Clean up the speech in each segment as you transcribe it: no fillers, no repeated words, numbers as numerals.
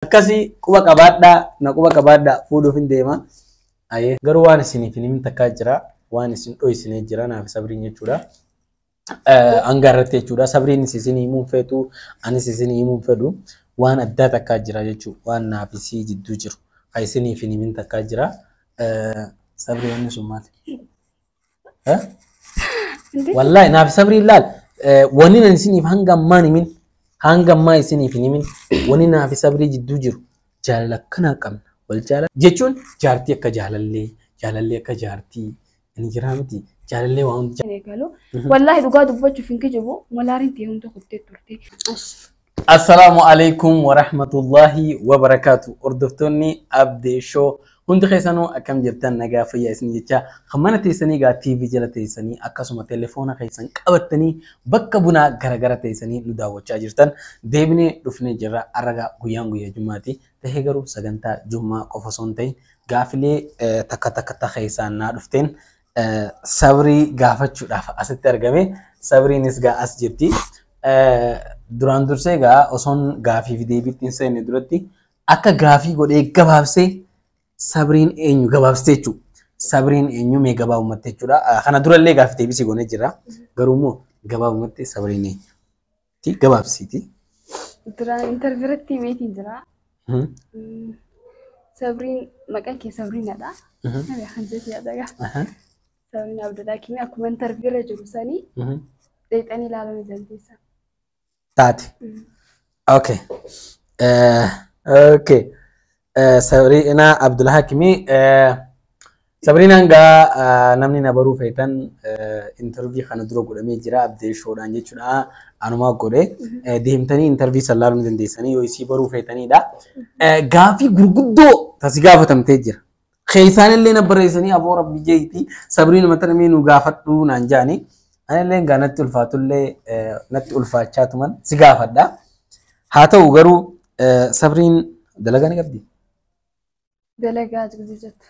Akkasii quba qabaadhaa na quba qabaadhaa fuudhuuf hin deema. Ayee garuu waan isiniif hin takkaa jira waan isin dho'isinee jira naaf sabriin jechuudha. Hanga irratti jechuudha sabriin isin himuun feetu anis isin himuun fedhu waan addaa takkaa jira jechuudha waan naaf isii jidduu jiru kan isiniif hin takkaa jira. Sabrii wanni sun maali? Wallahi naaf sabrii laal wanni nan isiniif hanga ammaan himin hanga ammaa isiniif hin himin wanni naaf sabrii jidduu jiru jaalala akkanaa qabna wal jaalala jechuun jaartii akka jaalallee akka jaartii inni jira miti jaalallee waan eegalu wallahi dhugaa dubbachuuf hin kijibu malaariin ta'e hunda kuttee turte. Assalaamu alaykum wa rahmatullahi wa barakaatu. Hordoftoonni Abdee Show hundi keessanuu akkam jirtan nagaa fayyaa isin jecha mana teessanii gaa TV jala teessanii akkasuma telefoona keessan qabattanii bakka bunaa garagara teessanii nu daawwachaa jirtan deebinee dhufnee jirra arragaa guyyaa Jumaati tahee garuu sagantaa Jumaa qofa osoo hin ta'in gaafilee takka keessaan naa dhufteen sabrii gaafachuudhaaf asitti argame sabriinis gaa as jirti. Duraan dursee gaa osoon gaafii fi deebiitti hin seenne duratti akka gaafii godhee gabaabsee sabriin eenyu gabaabsee jechuudha. Sabriin eenyu mee gabaabumatti jechuudha. Kana durallee gaafii deebisii goonee jira. Garuu immoo gabaabumatti sabriin eenyu gabaabsiiti. Duraan intarviiratti meetiin jira. Sabriin maqaan kee Sabriinadha. Kan jechuudha yadagaa. Sabriin Abdulhakiim akkuma intarviirra jiru sanii dheexanii ilaaluu dandeessa. Taati. Okay. Okay. Sabriina Abdulhakiim Sabriinaan gaa namni na baruu feetan interview kana dura godhamee jira Abdee Showdhaan jechuudha. Anumaa godhe deemtanii interview san ilaaluu dandeessanii yoo isii baruu feetanidha. Gaafii gurguddoo tasi gaafatamtee jira. Keessaan illee na barreessanii aboo rabbi jeetii Sabriin matanamee nu gaafadhu naan jaanii. Anillee gaa natti ulfaatullee natti ulfaachaa tuman si gaafadha. Haa ta'u garuu Sabriin dalagaa ni qabdi? Dalagaa jirtu.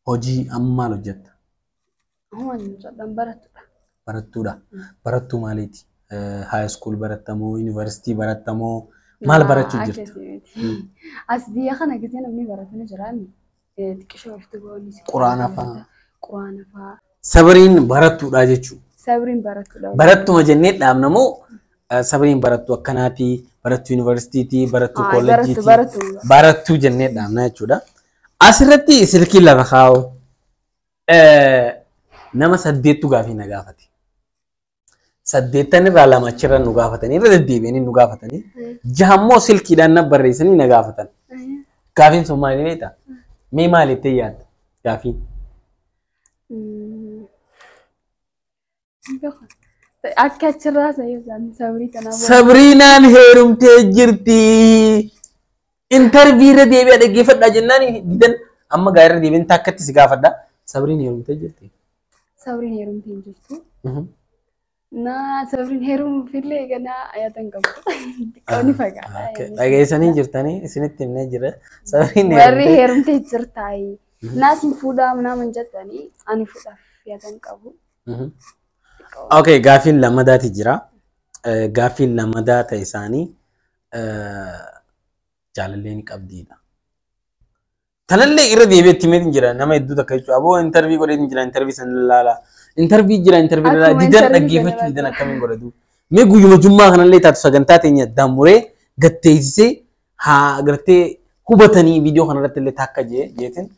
Hojii amma maal hojjetta? Barattuudha. Barattuudha. Barattuu maaliiti? High school barattamoo, university barattamoo maal barachuu jirtu? As biyya kana gisee namni baratanii jiraan xiqqishoo ifti goonii. Quraana fa'aa. Quraana fa'aa. Sabriin barattuudha jechuudha. Sabriin barattuudha. Barattuma jennee dhaabna moo Sabriin barattuu akkanaati, barattuu yuunivarsiitiiti, barattuu kolleejjiiti, barattuu jennee dhaabna jechuudha. Asirratti silkii lafa kaa'u nama 8 gaafii na gaafate. 8 irraa 2 achirra nu gaafatanii irra deddeebi'anii nu gaafatanii 6 immoo silkiidhaan na barreessanii na gaafatan. Gaafiin sun maali beektaa? Mee maalitti yaadda gaafiin? Akka achirraa sabrii kanaaf. Sabriinaan heerumtee jirti. Interview irra deebi'aa dhaggeeffadhaa jennaan didan amma gaa irra deebiin takkatti si gaafadha. Sabriin heerumtee jirti. Sabriin heerumtee jirtu. Sabriin heerumfillee ganaa ayatan qabu. Xiqqoonni fagaadha. Dhageessanii jirtanii isinitti himnee jira. Sabriin warri heerumtee jirtaayi. Naasin fuudhaa nama jettanii ani fuudhaaf yaatan qabu. Okay, gaafiin lamadaati jira. Gaafiin lamadaa ta'e isaanii jaalallee ni qabdiidha. Tanallee irra deebi'etti meetiin jira nama hedduu takka jechuudha. Aboo interview godheetiin jira interview san ilaala. Interview jira interview ilaala. Didan dhaggeeffachuu didan akkamiin godhatu. Mee guyyuma Jummaa kanallee taatu sagantaa teenya dammuree gatteessisee haa agartee hubatanii viidiyoo kanarratti illee takka jeetiin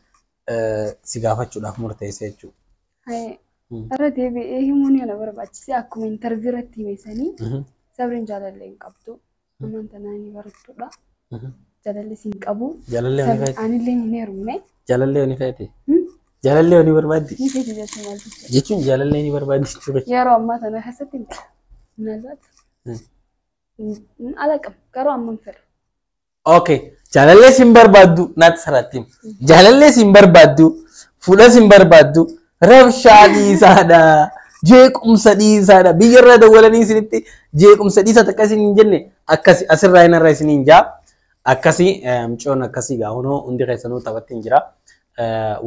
si gaafachuudhaaf murteessee jechuudha. Irra deebi'ee himuun yana barbaachise akkuma interview irratti himesanii Sabriin jaalallee hin qabdu. Amanta naani barattuudha. Jaalallee siin qabu. Jaalallee ni feete. Anillee hin heerumne. Jaalallee ni feete. Jaalallee ni barbaaddi. Ni feete jechuun jaalallee ni barbaaddi jechuudha. Yeroo ammaa kana keessatti nalbaat. Alaqam garuu amman fedha. Okay. Jaalallee siin barbaaddu naatti saraatti. Jaalallee siin barbaaddu fuula siin barbaaddu rabshaa dhiisaadha. Jeequmsa dhiisaadha. Biyyarra dawwalanii isinitti jeequmsa dhiisaa akkasii hin jenne akkasi asirraa inarraa isiniin jaa. Akkasii mucoon akkasii gaa hunoo hundi keessanuu taphattiin jira.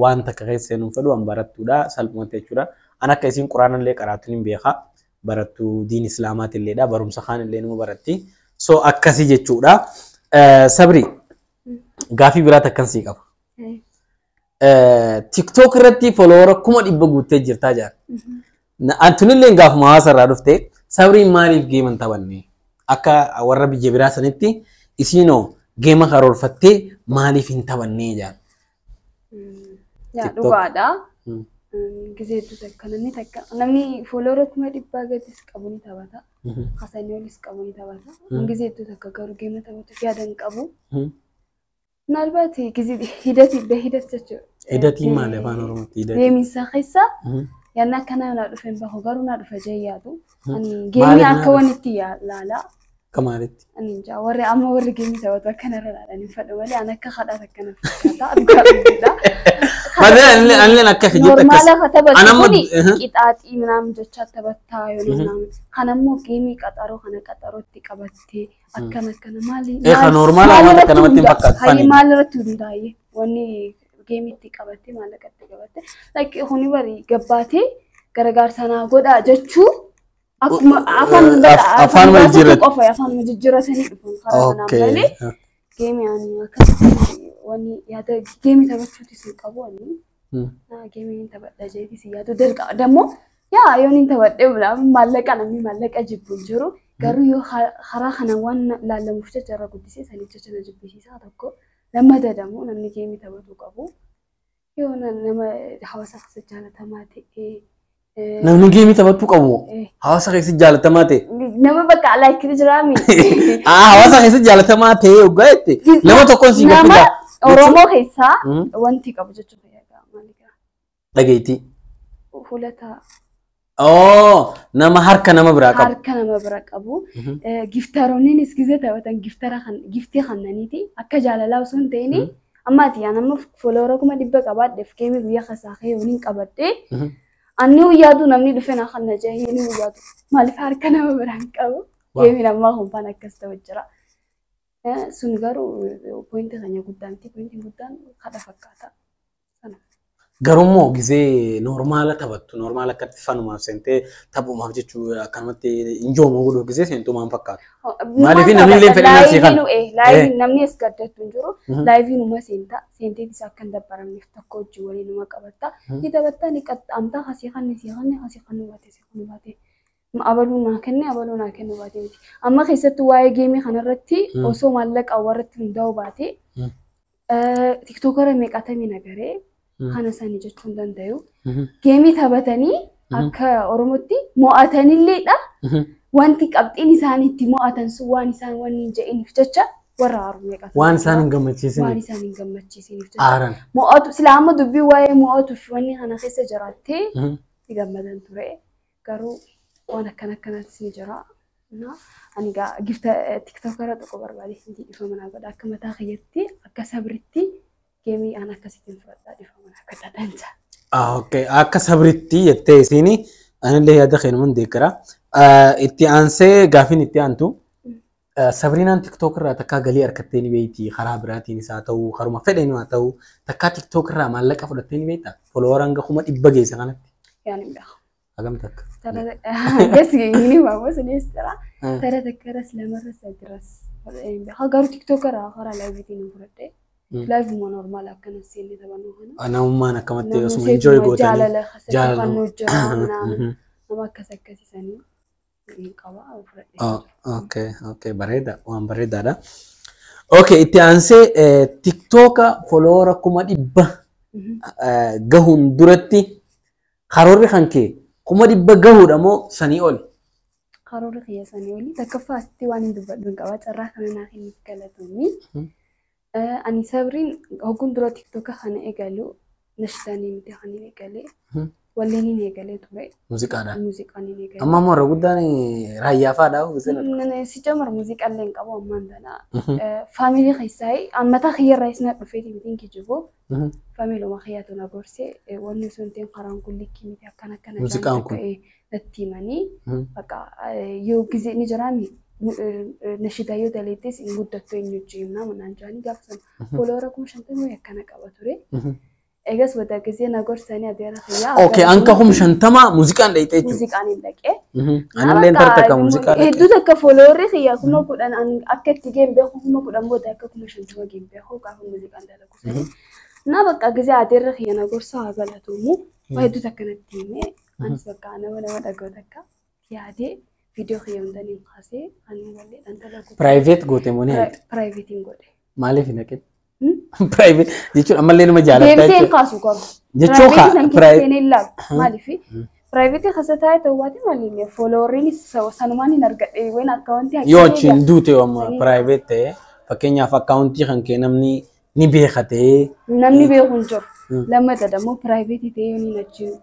Waan takka keessanuu fedhu an barattuudha salphumatti jechuudha. An akka isiin quraanallee qaraatuun hin beeka. Barattuu diin islaamaatiilleedha. Barumsa kaanillee numa baratti. So akkasii jechuudha. Sabri Gaafii biraa takkan sii qaba. TikTok irratti follower kuma 100 guuttee jirtaa jaar. Antunillee gaafuma hawaasa irraa dhufte sabriin maaliif geeman taphanne akka warra biyya biraa sanitti isiinoo geema karoorfattee maaliif hin taphannee jaar. Yaa dhugaadha. Gizeetu takka namni follower kuma 100 gatis qabu ni taphata. Hasanii olis qabu ni taphata. Gizeetu takka garuu geema taphatu yaadan qabu. ምናልባት ጊዜ ሂደት በሂደት ተቸው ሂደት ይማለ ባን ኦሮሞት ሂደት የሚሳኺሳ ያና ከናና ዱፈን በሆጋሩና ዱፈ ጀያቱ አኒ ጌሚ አከወንቲ ያላላ ከማለት አኒ እንጃ ወሬ አማ ወሬ ጌሚ ተወጣ ከነረላ አኒ ፈደ ወለ አና ከኸዳ ተከነ ፈታ አብጋዳ ማለ አለ ለከ ሂደት አና ቂጣጢ ምናምን ጀቻ ተበታ ይሆናል ከነሞ ጌሚ ቀጠሮ ከነ ቀጠሮት ቀበቴ አከነከነ ማሊ ኖርማል አማ ከነመት ፈካት ፋኒ ማል ረቱ እንዳይ ወኒ ጌሚቲ ቀበቴ ማለቀት ቀበቴ ላይክ ሁኒ በሪ ገባቴ ገረጋር ሰና ጎዳ ጀቹ አኩማ አፋን መጅረት ቆፈ አፋን መጅጀረ ሰኒ ፈራና ማለ ጌሚ ያኒ ወኒ ያደ ጌሚ ተበቹት ሲቀቡ ወኒ ጌሚ ተበደጀቲ ሲያዱ ደርቃ ደሞ ያ ዮኒን ተበደ ብላ ማለቀ ነው ማለቀ ጅቡን ጅሩ ገሩ ዮ ኸራ ኸናዋን ላለ ሙፍተ ጀረጉ ዲሴ ሰኒቸቸ ነጅብሲ ሳተኮ ለማደ ደሞ ነን ጌሚ ተበዱ ቀቡ የሆነ ነመ ሐዋሳ ከሰጃለ ተማቴ ነን ጌሚ ተበዱ ቀቡ ሐዋሳ ከሰጃለ ተማቴ ነመ በቃ ላይክ ጅራሚ ሐዋሳ ከሰጃለ ተማቴ ወጋይቴ ለማ ተኮን ሲገፍዳ ኦሮሞ ኸይሳ ወንቲ ቀቡ ጀቹ ያጋ ማሊካ ደገይቲ ሁለታ nama harka nama biraa qabu giftaroonni isgize taphatan giftii kannaniiti akka jaalalaa osoo hin ta'in ammaati yaa nama follower kuma 100 qabaadheef geemii guyyaa kasaakee waliin qabadhee anni uyyaadu namni dhufe na kanna jahee ni uyyaadu maaliif harka nama biraan qabu geemii namaa humpaan akkas ta'u jira sun garuu pointii keenya guddaanti pointiin guddaan kadha fakkaata. Garumo ጊዜ ኖርማል ተበቱ ኖርማል ከትፋኑ ማሰንቴ ታቡ ማብጀቹ አካመቴ እንጆሞ ጉዶ ጊዜ ሴንቱ ማን ፈካት ማለፊ ነምን ለን ፈደና ሲካን ላይቭ ነምን ያስገደቱ እንጆሮ ላይቭ ነው ማሰንታ ሴንቴ ዲሳከን ደበረም ተኮጅ ወሊ ነው ማቀበታ ይተበታን ይቀጥ አምታ ሐሲኻን ዋቴ አበሉና ከነ ዋቴ አማ ከሰቱ ዋይ ጌሚ ከነረቲ ኦሶ ማለቅ አወረት እንደው ባቴ ቲክቶከር መቃተሚ ነገሬ kana sani jechuun dandayu geemii taphatanii akka oromotti mo'atanilleedha wanti qabxiin isaaniitti mo'atan sun waan isaan wanni je'iniif jecha warra haru meeqata waan isaan hin gammachiisiniif jecha mo'atu silaama dubbii waa'ee mo'atuuf wanni kana keessa jiraattee gammadan ture garuu waan akkanaatti ni jira na ani gaa gifta tiktokera tokko barbaade hindi dhifamana godha akka mataa kiyyatti akka sabritti geemii aan akkasitti fudhadhaa dhifamana akka dadhancha. Okay, akka sabritti jettee isiini anillee yaada keenuman deekkara. Itti aansee gaafiin itti aantu sabrinaan TikTok irraa takkaa galii harkattee ni beeyti karaa biraatiin isaa ta'uu karuma fedheen haa ta'uu takkaa TikTok irraa maallaqa fudhattee ni beektaa follower hanga 100 geessa kanatti. Yaani beeku. Hagam takka. Yes gini baaboo sunis jira. Tara takkaras lamarras agiras. Garuu TikTok irraa karaa laayiviitiin fudhadhee. ላይቭ ኖርማል አከነስ የለተባለ ሆነ አናውማን አከመተ የሱም ኢንጆይ ጎተኒ ጃላለ ማከሰከሲ ሰኒ ይንቀባ ኦኬ በሬዳ ዋን በሬዳዳ ኦኬ ኢቲ አንሴ ቲክቶክ ፎሎወር ኩማ ዲባ ገሁን ዱረቲ ካሮሪ ኸንኬ ኩማ ዲባ ገሁ ደሞ ሰኒኦል ካሮሪ ኸየ ሰኒኦል ተከፋስቲ ዋን ድበዱን ቀባ ጨራ ከነና ይከለቱኒ ani sabrin hogun dura TikTok khana egalu nashtani mti khani egale walleni egale ture ሙዚቃ ni egale amma mora gudani raya faada bisela nene si jamar musiqa len qabo amandana family khaysai amata khiyar raisna dufeti bitin kijibo family ma khiyatu na gorse wonni sunten qaran kulli kimiti akana kana ሙዚቃ አንኩ natimani baka yo gize ni jarami nashidaayo daleetes in guddatto eenyuchi imna mananjani gaafsan follower kuma 50 yakana qaba ture eegas wada gisee na gorsanii adeera fayyaa. Okay, anka hum shantama muuziqaan dhayite jechuudha. Muuziqaan hin dhaqee. Anallee tarta ka muuziqaa dhaqee. Hedduu takka followerri fayyaa kuma kudhan akka itti geem beeku kuma kudhan booda akka kuma shantama geem beeku gaafa muuziqaan dalagu. Na bakka gisee adeera fayyaa na gorsa haa galatuumu. Hedduu takka natti himee anis bakka nama dhagoo takka yaadee viidiyoo fayyaa hundanii kaasee ani wallee dhan dalagu. Private goote moo ni haati? Private hin godhe. Maaliif hin haqin? Private jechuun ammallee nama jaalatta jechuudha. Deemseen kaasu qabu. Jechuun private maaliif? Private keessatti ta'uuti maaliif followerriin sanumaan hin argadhe waan akkaawuntii haqqee yoo achiin duute amma private ta'e fakkeenyaaf akkaawuntii kan kee namni ni beekatee namni beeku hin jiru. Lammata dammoo private ta'e yoo ni achiin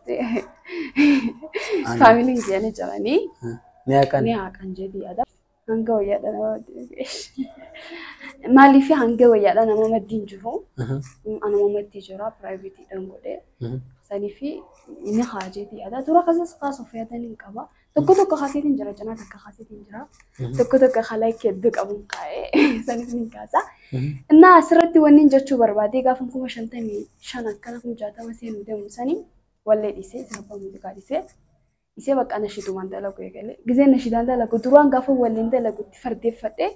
faamiliin keenya jiranii ni haqan jedhii yaada. Hanga wayyaadha nama maaliif hanga wayyaadha nama maddiin jiru anuma maddii jira private dhaan godhee saniifi inni haajeetii yaada tura kasas kaasuuf yaadanii qaba tokko kaasiitiin jira cinaa takka kaasiitiin jira tokko halaa kedduu qabuun kaa'ee saniif ni kaasa innaa asirratti wanni jechuu barbaadee gaafa 55 akkana 60 seenuu deemu sanii wallee dhiisee sabbaa muuziqaa dhiisee isee bakka nashidumaan dalagu eegale gisee nashidaan dalagu duraan gaafa walleen dalagutti fardeeffadhee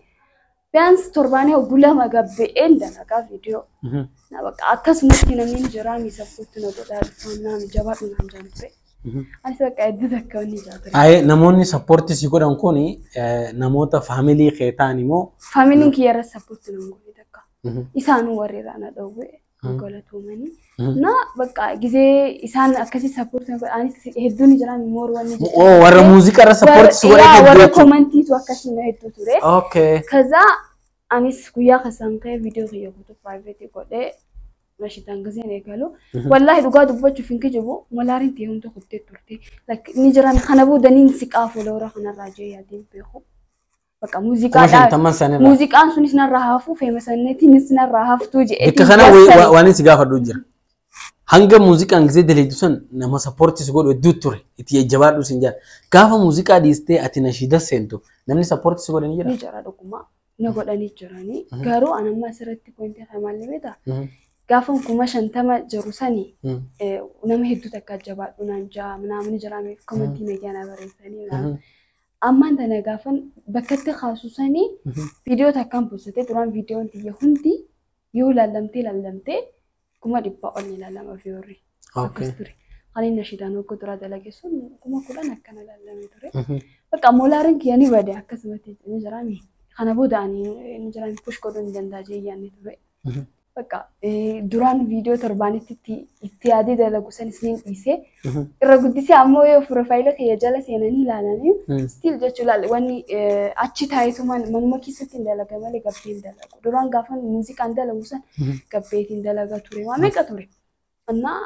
biyaans torbaanee oggulama gabbe'een dalagaa viidiyoo na bakka akkasumatti namni jiraa miisaffuutti na godhaa dhufannaan jabaadhu naan jaan ture anis bakka hedduu takka wanni jaatudha. Ayee namoonni sappoortii si godhan kun namoota faamilii kee ta'an immoo faamiliin kiyyarra sappoortii nan godhe takka isaanuu warreeraa na dhowwee golatuumanii na bakka gisee isaan akkasii sappoortii anis hedduun jiraan moor wanni jedhu warra muuziqaa irra sappoortii si godhe warra komantiitu akkasii na hedduu ture. Okay. Kaza anis guyyaa kasaan ka'ee viidiyoo kiyya guutuu private godhee nashitaan giseen eegalu wallaahi dhugaa dubbachuuf hin kijibu malaariin ta'e hunda kuttee turte ni jiraan kana boodaniin siqaa follower kanarraa jee yaadeen beeku. Bakka muuziqaan sunis narraa hafuu feemasanneetiinis narraa haftuu jedhee. Bakka kana waan si gaafadhu jira. Hanga muuziqaan gisee daleedu san nama sappoortii si godhu hedduu ture itti jajjabaadhu sin jira. Gaafa muuziqaa dhiistee ati nashida seentu namni sappoortii si godhe ni jira. Ni jira dhuguma na godhanii jiranii garuu anamma asirratti pointii kan maal beektaa gaafa 50 jiru sanii nama hedduu takka jajjabaadhu naan jaa namni jiraameef komantii nagaa barreessanii ammaan tana gaafan bakkatti kaasusanii viidiyoo takkaan poostee duraan viidiyoon tiyya hundi yoo laallamtee kuma 100 ol ilaalama fiyoorri. Akkas ture. Kan inni nashidaan hoggu dura dalage sun kuma 10 akkana laallamee ture. Bakka moolaariin kiyya ni bade akkasumatti ni jiraami. Kana booda ani ni jiraami push godhuu ni danda'a jee yaadne ture. Bakka duraan viidiyoo torbaanitti itti yaadee dalagu sanis ni dhiisee irra guddisee ammoo yoo profaayila kiyya jala seenanii ilaalanii stiil jechuu laale wanni achi taayitu manuma keessatti hin dalaga malee gabbee hin dalagu. Duraan gaafa muuziqaan dalagu san gabbeetiin dalaga ture waa meeqa ture. Annaa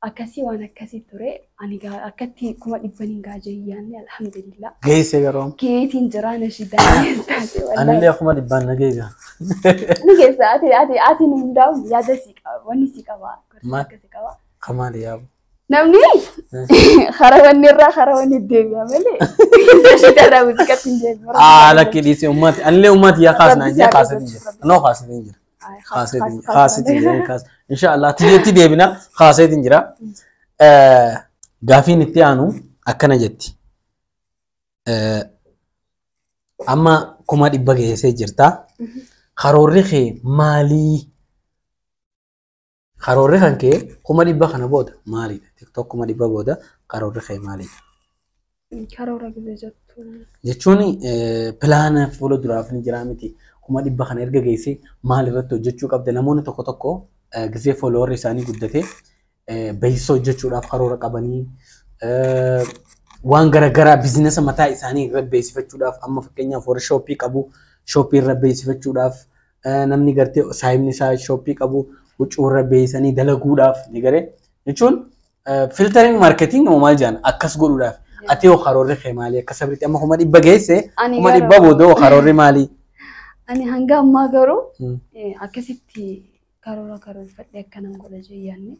akkasii waan akkasii ture ani akkatti kuma 100 gaajee yaanne alhamdulillah. Geesse garuu. Keetiin jiraa nashidaan. Anillee kuma 100 nageega. Ni keessa ati hundaa'u yaada si qaba wanni si qaba akkasii qaba. Kamaali yaabu. Namni harawanni irraa harawanni deebi'a malee nashidaan muuziqatti hin deebi'u. Lakki dhiisee ummati anillee ummati yaa kaasnaa jee kaasatiin jira. Noo kaasatiin jira. Kaasatiin inshallah tiyeetti deebina kaasatiin jira. Gaafiin itti aanu akkana jetti. Amma kuma 100 geessee jirta. Karoorri kee maalii? Karoorri kan kee kuma 100 kana booda maalidha? TikTok kuma 100 booda karoorri kee maalidha? Karoora gisee jettu. Jechuun pilaana fuula duraaf ni jira miti. Kuma 100 kana erga geessee maal irratti hojjechuu qabda? Namoonni tokko gisee follower isaanii guddatee beeksisa hojjechuudhaaf karoora qabanii waan garaagaraa biizinasa mataa isaanii irra beeksifachuudhaaf amma fakkeenyaaf warra shooppii qabu shooppii irra beeksifachuudhaaf namni gartee saayimni isaa shooppii qabu huccuu irra beeksisanii dalaguudhaaf ni garee jechuun filtering marketing maal jedhan akkas godhuudhaaf ati yoo karoorri kee maali akka sabriitti amma kuma 100 geesse kuma 100 booda karoorri maali? Ani hanga ammaa garuu akkasitti karoorfadhee akkanaan godha jee yaanne.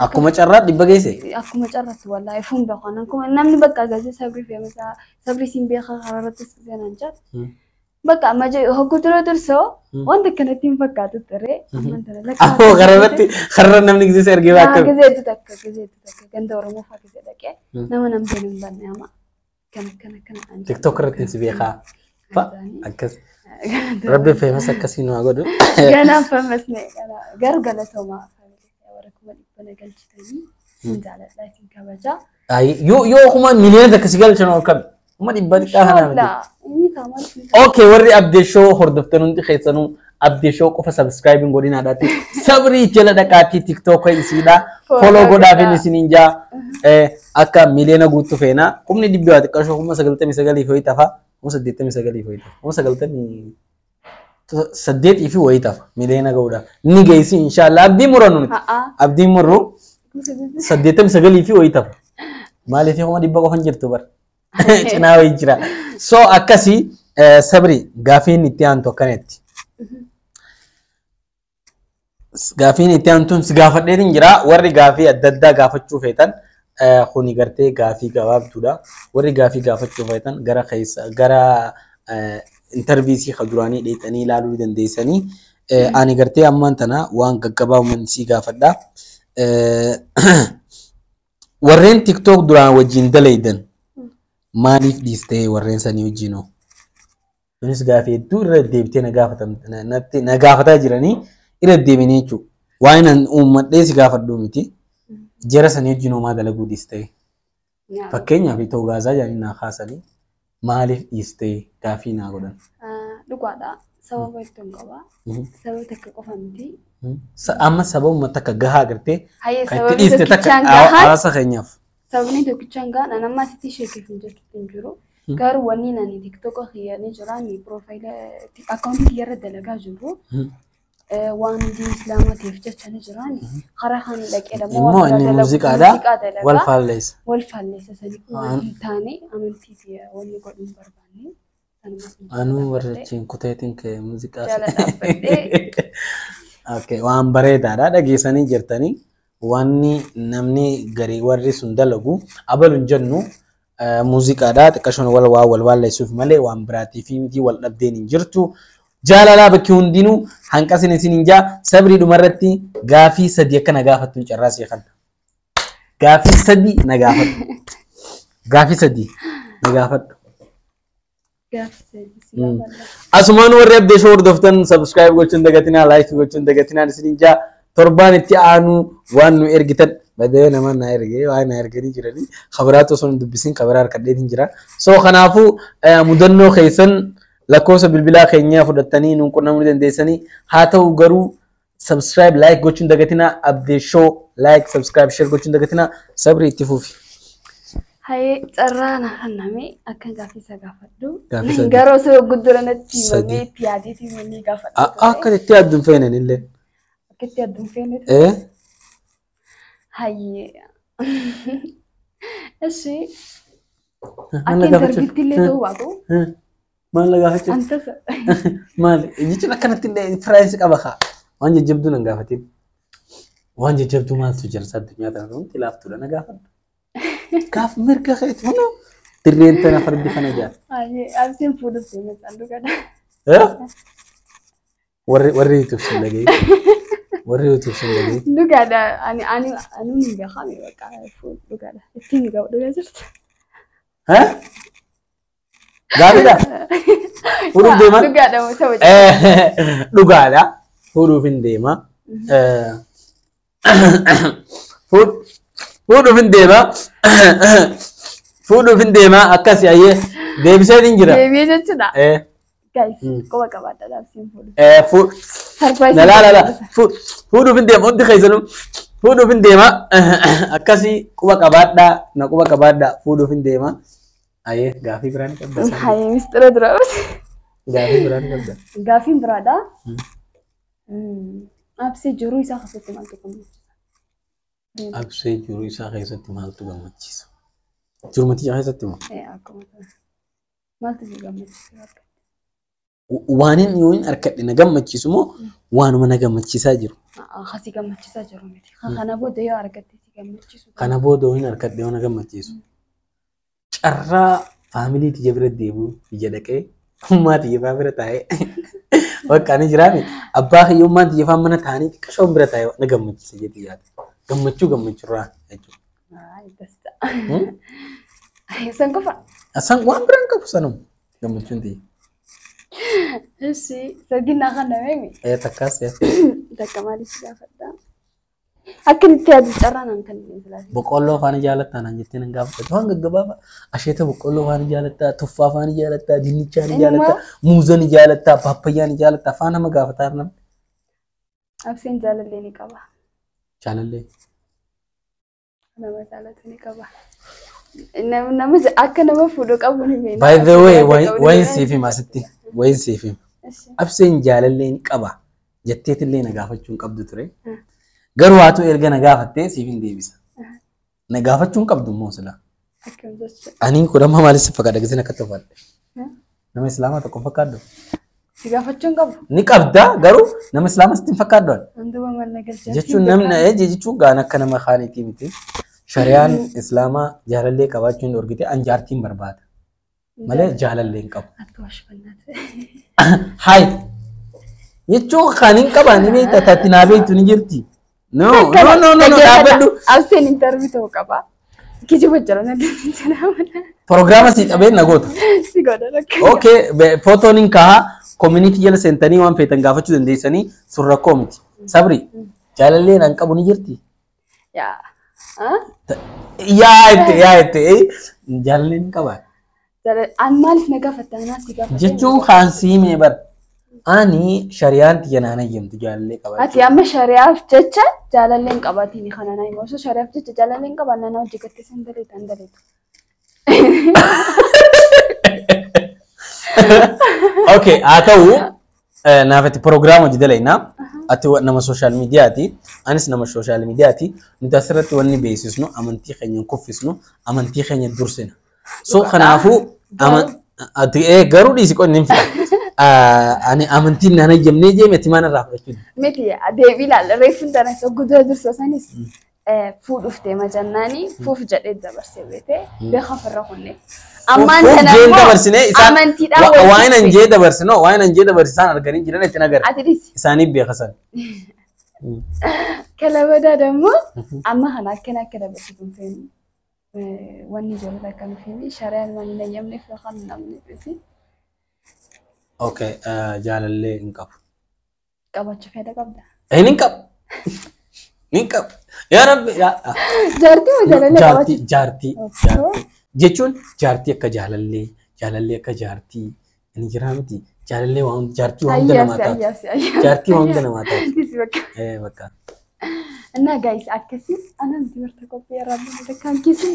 Akkuma carraa 100 geesse? Akkuma carraatti wallaahi fuun beekan namni bakka agarsiisa sabrii fe'amasa sabrii siin beekaa karaarrattis seenan jaat بقى ما جاي هو قلت له درسه وانت كانت ينفكات الطريق اما انت لك أهو غربتي خررنا من جزء سرقي باكر جزيت تك كان دور مو فاك زيك نما نمبر بني ما كان تيك توك رتين سبيخا فا أكس ربي في مسك كسينو أقول أنا فهمتني أنا قرقلته ما وركم الإبنة قلت تاني سنجالة لكن كبجا أي يو هما مليون ذاك سجل شنو كم هما دبادي كهنا لا إني كمان أوكي وري أبدي شو هردفتنون دي خيسانو أبدي شو كوفا سبسكرايبين قولنا داتي صبري جل دكاتي تيك توك يسيدا فولو قودا في نسينجا أكا مليون قوتو فينا كم ندي بيواتي كاشو هما سجلت مسجلي فوي تفا هما سديت مسجلي فوي تفا هما سجلت مي سديت يفي وي تفا مليون قودا نيجيسي إن شاء الله أبدي مرانون أبدي مرو سديت مسجلي في وي تفا مالي في هما دي بقى هنجر تبر چناوي جرا سو أكاسي صبري غافين نتيان تو كانت غافين نتيان تون سغافت دين جرا وري غافي أددا غافت شوفيتان خوني غرتي غافي غواب تودا وري غافي غافت شوفيتان غرا خيس غرا انترفيسي خدراني ديتاني لالو دن ديساني اني غرتي امانتنا وان غغبا من سي غافدا ورين تيك توك دران وجين دليدن maaliif dhiistee warreen sanii wajjinoo kunis gaafii hedduu irra deebitee na gaafataa jiranii irra deebinee jechuudha waan uummadhee si gaafadhu miti jara sanii wajjinoo maa dalaguu dhiistee fakkeenyaaf ta'uu gaazaa jedhanii naa kaasanii maaliif dhiistee gaafii naa godhan. Dhugaadha sababa ittiin qaba sababa takka qofa miti. Amma sababuma takka gahaa agartee kan itti dhiiste takka hawaasa keenyaaf. sababni tokkichaan gaa nama asitti sheekii hin jirtu jiru garuu wanni nani tiktoka khiyaanii jirani profaayila akkaawuntii irra dalagaa jiru waan diin islaamaatiif jecha ni jirani karaa kan dhaqee immoo inni muuziqaadha wal faalleessa sanii waan taane amantii wanni godhuun barbaanne anuu warrachiin kuteetiin kee muuziqaa okay waan bareedaadha dhageessanii jirtanii wanni namni garii warri sun dalagu abalun jennu muuziqaadha xiqqashoon wal waalleessuuf malee waan biraatii fi miti wal dhabdeen hin jirtu jaalalaa bakki hundinuu hanqasin isin hin jaa sabrii dhumarratti gaafii sadii akka na gaafattu carraa see kan gaafii sadii na gaafattu gaafii sadii na gaafattu asumaan warri abdee shoo hordoftan subscribe gochuun dagatinaa like gochuun dagatinaa isin hin jaa torban itti aanu waan nu ergitan badee nama na ergee waan na erganii jiranii khabaraatu sun dubbisin khabaraa harkadheetiin jira so kanaafu mudannoo keessan lakkoofsa bilbilaa keenyaa fudhattanii nuun qunnamuu dandeessanii haa ta'u garuu subscribe like gochuun dagatinaa abdee show like subscribe share gochuun dagatinaa sabri itti fufi. Haye carraana kanname akka gaafisa gaafadhu garuu soo gudduranatti mamee itti yaadiitii manni gaafadhu akka itti yaadduun feenan illee كتير دمفيني هاي إيشي أكيد دربتي اللي توابو ما لقاها أنت ما يجي لك كانت فرنسا كبخا وانجي جبدو نقافتين وانجي جبدو ما تجر صد الدنيا ترى تلافتو لنا قافد كاف مركا خيط منو ترين تنا فردي خنا جات هاي أبسم فودو سيمس عندو كذا وري تفصل لقي وري تفصل لقي لو كذا أنا نيجي خامي بقى فود لو كذا التيني قاعد لو جرت ها قاعد فودو ديما لو كذا مسوي لو قاعد فودو فين ديما فودو فين ديما فودو فين ديما أكاسي أيه ديبسة دينجرا ديبسة تدا guys كوا كبار تدا سيمبل فود لا فودو فين ديما أنت خيزنو فودو فين ديما أكاسي كوا كبار دا نكوا كبار دا فودو فين ديما أيه غافي براني كبدا هاي مستر دراوس غافي براني كبدا غافي برادا أبسي جروي ساخسة مالتكم أبسي جروي ساخسة مالتكم متشيس جرمتي خيسة ما إيه أكو مالتكم متشيس وانين يوين أركض نجم متشيس مو وانو من نجم متشيس أجرو خاسي جم متشيس أجرو متي خنا بود يو أركض تيجي جم متشيس خنا بود وين أركض ديو نجم متشيس أرى فاميلي تجبر الديبو يجدك Ummaa xiyyeeffaa bira taa'ee bakka ani jiraame abbaa hiyyummaan xiyyeeffaa mana taa'anii xiqqashoon bira taa'ee na gammachiisa jedhee yaada. Gammachuurraa jechuudha. San qofa. San waan biraan qabu sanuma gammachuun ta'e. Ishi sagina kana meemi. Takkaas Takka maaliif gaafadha? Akkamitti yaadu carraan kan ilaali. Boqqolloo faana jaalattaa naan jettee nan gaafata. Waan gaggabaabaa asheeta boqqolloo faana jaalattaa, tuffaa faana jaalattaa, dinnichaa ni jaalattaa, muuza ni jaalattaa, paappaayyaa ni jaalattaa faana nama gaafataa nama. Abseen jaalallee ni qaba. Jaalallee. Nama jaalatu ni qaba. Nama akka nama fuudhuu qabu ni beekna. By the way, wayin siifim asitti. Wayin siifim. Abseen jaalallee ni qaba. Jetteetillee na gaafachuun qabdu ture. Garuu haatu erga na gaafattee siifin deebisa. Na gaafachuun qabdu immoo sila. Ani kudhamma maalis fakkaata giseen akka tofadhe. Nama islaamaa tokko fakkaaddu. Si gaafachuun qabu. Ni qabda garuu nama islaamaa sitti hin fakkaaddu. Wantoota maalla galchaa. Jechuun namni jechuun gaan akka nama kaaniitii miti. Shari'aan islaamaa jaalallee qabaachuun dorgite an jaartiin barbaada. Malee jaalallee hin qabu. Hayi. Jechuun kaaniin qabaa ni beekta taatti naa beektu ni jirti. No, dhaabadhu. Abseen interview ta'uu qaba. Kijiba jira na dinnicha. Programma si qabeen na goota. Si godha rakka. Okay, footoon hin kaha community jala seentanii waan feetan gaafachuu dandeessanii surra koo miti. Sabri jaalallee nan qabu ni jirti. Yaa. Yaa itti jaalallee ni qaba. An maaliif na gaafatta naa si gaafatta. Jechuun kaan siimee bar. Ani shari'aan xiyyanaan ayyamtu jaalallee qabaa. Ati amma shari'aaf jecha jaalalleen qabaatiin kanaan ayi osoo shari'aaf jecha jaalalleen qabaan nama hojii gattee san daleetan daleetu. Okay, haa ta'u naafatti proogiraama hojii dalaynaa. Ati nama sooshaal miidiyaati. Anis nama sooshaal miidiyaati. Nuti asirratti wanni beeksisnu amantii keenya kuffisnu amantii keenya dursina. So kanaafuu garuu dhiisi qonni hin fida. Ani amantiin nana jemnee jeemeti mana irraa fudhachuudha. Miti deebii ilaalla reeffuun tana isa guddaa dursa sanis fuudhuuf deema jennaani fuuf jedhee dabarsee beekee beekaa farra kunne. Ammaan kana amantiidhaan waan an jee dabarsino waan an jee dabarsisaan arganii jiran itti nagar. Isaaniif beekasan. Kalabadaa dammoo amma kana akkana akka dabarsiifun feenu wanni jiru akka nu feeni shari'aan waan hin ayyamneef kan namni beeti. Okay, jaalallee hin qabu. Qabaachuu fedha qabda. Hin qabu. Hin qabu. Yaa Rabbi. Jaartii moo jaalallee qabaachuu? Jaartii. Jechuun jaartii akka jaalallee, jaalallee akka jaartii hin jiraa miti. Jaalallee waan jaartii waan hunda namaa taatu. Jaartii waan hunda namaa taatu. Bakka. Innaa gaayis akkasii anaan dibarta qophii irraa kan keessi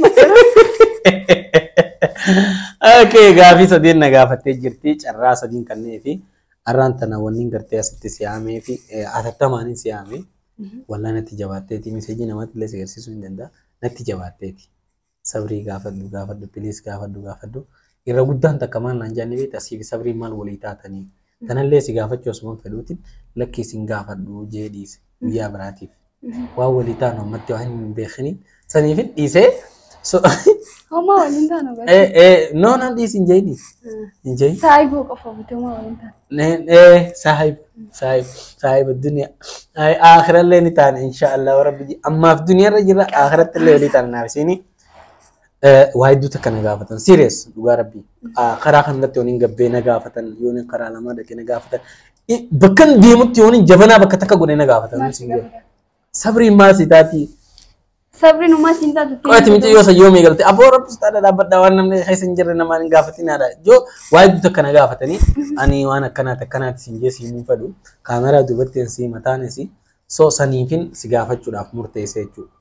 Okay, gaafii sadeen na gaafattee jirti. Carraa sadiin kannee fi arraan tana wanni gartee asitti si'aamee fi atattamaaniin si'aamee wallaan natti jabaatteeti. Miseejii namatti illee agarsiisuu hin danda'a. Natti jabaatteeti. Sabrii gaafadhu, piliis gaafadhu. Irra guddaan takka maal naan jaanni beekta asiif sabrii maal walii taatanii. Tanallee si gaafachuu osuma fedhuutiin lakkii sin gaafadhu jee dhiise guyyaa biraatiif. Waan walii taanu ammatti waan hin beekiniin saniifin dhiisee. Homa waliin taanu gatii. No, dhiisi hin jeedi. Hin jeedi. Saayibuu qofa bitee homa waliin taanu. Saayib duniyaa. Akhirallee ni taane inshaallah rabbi. Ammaaf duniyaarra jira akhirattillee walii taane naafisiini. Waa hedduu takka na gaafatan. Serious dhugaa rabbi. Karaa kanarratti yooniin gabbee na gaafatan yooniin karaa lamaa dhaqee na gaafatan. Bakka deemutti yooniin jabanaa bakka takka godhee na gaafatan. Sabriin maasii taati. Sabriin umaa siin taatu. Qo'aati miti yoo sayyoo meegalte aboo rabbis taadha dhaabbadhaa waan namni keessa hin jirre namaan hin gaafatinaadha. Joo waa hedduu takka na gaafatanii ani waan akkanaati siin jee siin fedhu kaameraa duubatti si mataanis so saniifin si gaafachuudhaaf murteessee jechuudha.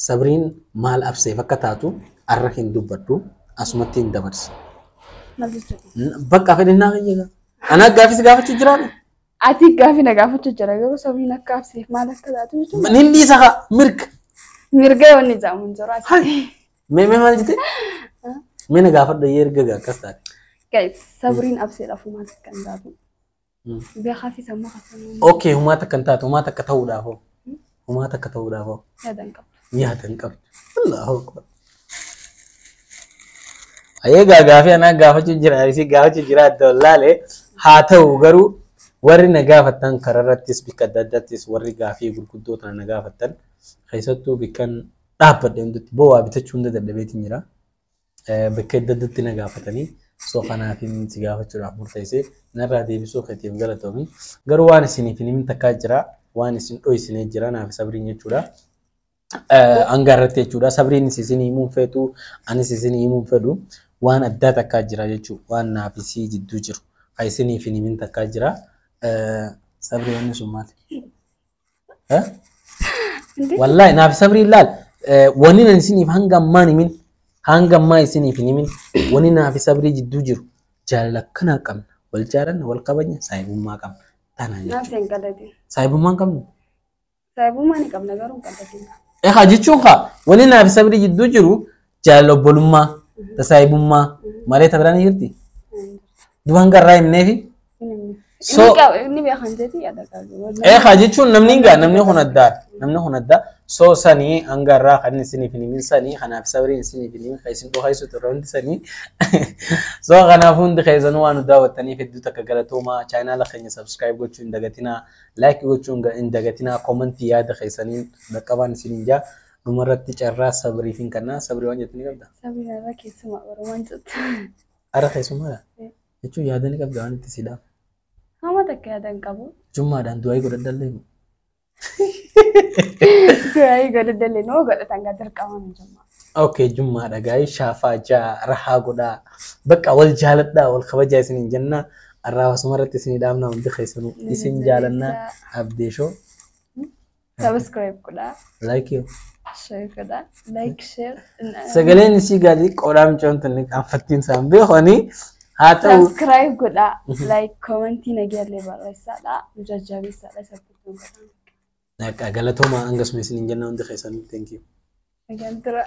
Sabriin maal abseef akka taatu arra hin dubbadhu asumatti hin dabarsi. Bakka fedhinnaa fayyada. Anaa gaafis gaafachuu jiraadha. Ati gaafi na gaafachuu jira garuu sabriin akka abseef maal akka taatu jechuudha. Nindi isa mirga. Mirga yoonni jaamuun jira. Mee maal jette? Mee na gaafadha erga akkas taate. Guys, sabriin abseedhaaf humaata kan taatu. Beekaa fi sammuu kasamu. Okay, humaata kan taatu humaata akka ta'uudhaaf hoo. Humaata akka ta'uudhaaf hoo. Yaadan qabdu. Yaadan qabdu. Allahu akbar. Ayee gaafii anaa gaafachuu jira isii gaafachuu jira adda wallaalee haa ta'u garuu warri na gaafattan kararrattis bikka adda addaattis warri gaafii gurguddoo tana na gaafattan keessattuu bikkan dhaabbadhe hundatti bo'aa bitachuu hunda dadhabeetiin jira. Bakka adda addaatti na gaafatanii soo kanaaf si gaafachuudhaaf murteessee narraa deebisuu keetiif galatoomi. Garuu waan isiniif hin takkaa jira waan isin dho'isinee jira naaf sabriin jechuudha. Angaarratti jechuudha sabriin isin himuun feetu anis isin himuun fedhu. Waan addaa takkaa jira jechuudha. Waan naafisii jidduu jiru. Kan isiniif hin himin takkaa jira. Sabrii wanni sun maali? Wallaahi naaf sabrii ilaal. Wanni nan isiniif hanga ammaan himin. Hanga ammaa isiniif hin himin. Wanni naaf sabrii jidduu jiru. Jaalala akkanaa qabna. Wal jaalanna wal kabajna saahibummaa qabna. Tanaa jechuudha. Saahibummaa hin qabnu. Saahibummaa ni qabna garuu hin qabatin. Haa jechuun haa wanni naaf sabrii jidduu jiru jaalala obbolummaa. Tasaayibummaa malee tabiraan jirti. Duban garraa himneefi. So Inni beekan jeeti yaada qabu. haa jechuun namni kun addaa. So sanii hangarraa kan isiniif hin himin sanii kanaaf sabriin isiniif hin himin kan isin dhohaisu turre hundi sanii. So kanaaf hundi keessanuu waan nu daawwattaniif hedduu takka galatoomaa chaanaala keenya subscribe gochuu hin dagatinaa like gochuu hin dagatinaa komentii yaada keessaniin dhaqqabaan isiniin jaa. Dhumarratti carraa sabriif hin kannaa sabrii waan jettanii qabda. Sabrii irraa keessumaa Oromoon jettu. Ara keessumaa jechuun yaada ni qabda waan itti siidhaaf. Hama takka yaadan qabu. Jummaadhaan du'aa godhadhallee. Du'aa godhadhallee noo godhatan gaa dirqamaan jummaa. Okay jummaadha gaa'ii shaafaa jaa rahaa godhaa bakka wal jaaladhaa wal kabajaa isiniin jennaa arraa wasumarratti isinii dhaabnaa hundi keessanuu isin jaalannaa abdeeshoo. Subscribe godhaa. Like you. Share godhaa. Like share. Sagaleen isii gaarii qoodhaa micoon tunni qaanfattiin isaan beekanii haa ta'u. Subscribe godhaa. Like commentii nageenyallee barreessaadhaa. Nu jajjabeessaadhaa sabbituu godhaa. Galatooma hangasuma isiniin jennaa hundi keessanuu thank you. Nagaan tura.